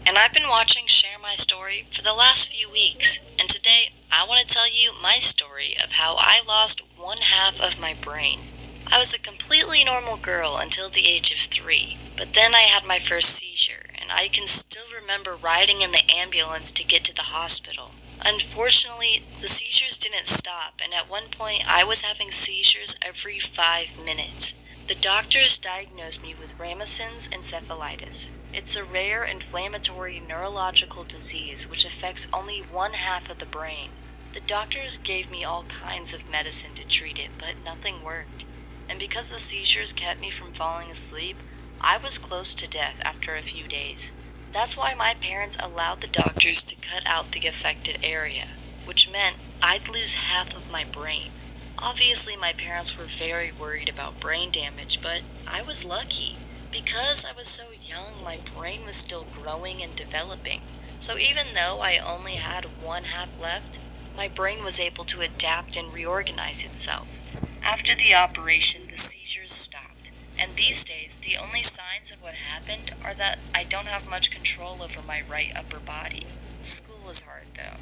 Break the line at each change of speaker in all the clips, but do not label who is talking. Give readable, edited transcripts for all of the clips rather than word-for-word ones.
and I've been watching Share My Story for the last few weeks, and today I want to tell you my story of how I lost one half of my brain. I was a completely normal girl until the age of 3, but then I had my first seizure, and I can still remember riding in the ambulance to get to the hospital. Unfortunately, the seizures didn't stop, and at one point I was having seizures every 5 minutes. The doctors diagnosed me with Ramessen's encephalitis. It's a rare inflammatory neurological disease which affects only one half of the brain. The doctors gave me all kinds of medicine to treat it, but nothing worked. And because the seizures kept me from falling asleep, I was close to death after a few days. That's why my parents allowed the doctors to cut out the affected area, which meant I'd lose half of my brain. Obviously, my parents were very worried about brain damage, but I was lucky. Because I was so young, my brain was still growing and developing. So even though I only had one half left, my brain was able to adapt and reorganize itself. After the operation, the seizures stopped, and these days the only signs of what happened are that I don't have much control over my right upper body. School was hard, though.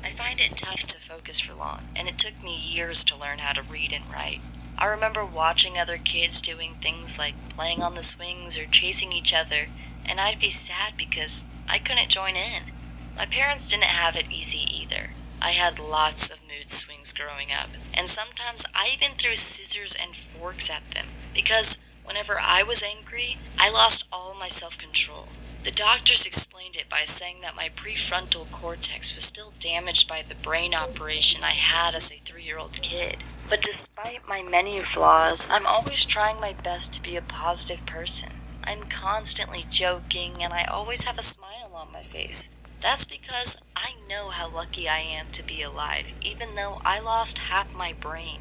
I find it tough to focus for long, and it took me years to learn how to read and write. I remember watching other kids doing things like playing on the swings or chasing each other, and I'd be sad because I couldn't join in. My parents didn't have it easy either. I had lots of mood swings growing up, and sometimes I even threw scissors and forks at them, because whenever I was angry, I lost all my self-control. The doctors explained it by saying that my prefrontal cortex was still damaged by the brain operation I had as a 3-year-old kid. But despite my many flaws, I'm always trying my best to be a positive person. I'm constantly joking, and I always have a smile on my face. That's because I know how lucky I am to be alive, even though I lost half my brain.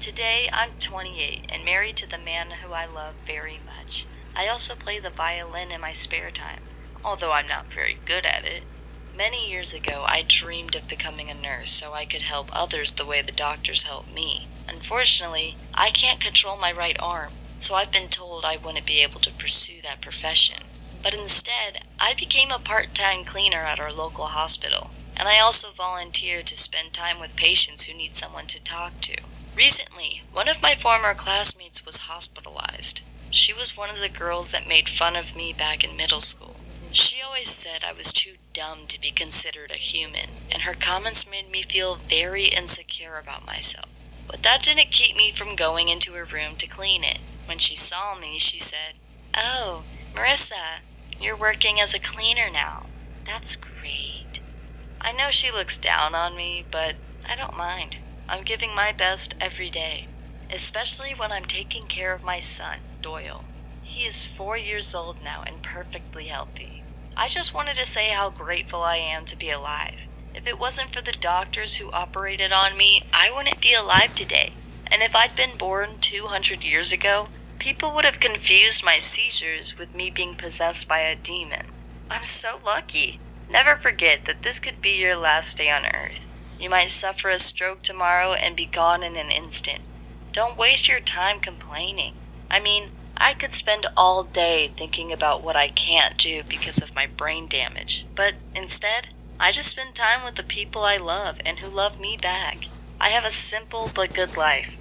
Today, I'm 28 and married to the man who I love very much. I also play the violin in my spare time, although I'm not very good at it. Many years ago, I dreamed of becoming a nurse so I could help others the way the doctors help me. Unfortunately, I can't control my right arm, so I've been told I wouldn't be able to pursue that profession. But instead, I became a part-time cleaner at our local hospital, and I also volunteer to spend time with patients who need someone to talk to. Recently, one of my former classmates was hospitalized. She was one of the girls that made fun of me back in middle school. She always said I was too dumb to be considered a human, and her comments made me feel very insecure about myself. But that didn't keep me from going into her room to clean it. When she saw me, she said, "Oh, Marissa, you're working as a cleaner now. That's great." I know she looks down on me, but I don't mind. I'm giving my best every day, especially when I'm taking care of my son, Doyle. He is 4 years old now and perfectly healthy. I just wanted to say how grateful I am to be alive. If it wasn't for the doctors who operated on me, I wouldn't be alive today. And if I'd been born 200 years ago, people would have confused my seizures with me being possessed by a demon. I'm so lucky. Never forget that this could be your last day on Earth. You might suffer a stroke tomorrow and be gone in an instant. Don't waste your time complaining. I could spend all day thinking about what I can't do because of my brain damage. But instead, I just spend time with the people I love and who love me back. I have a simple but good life.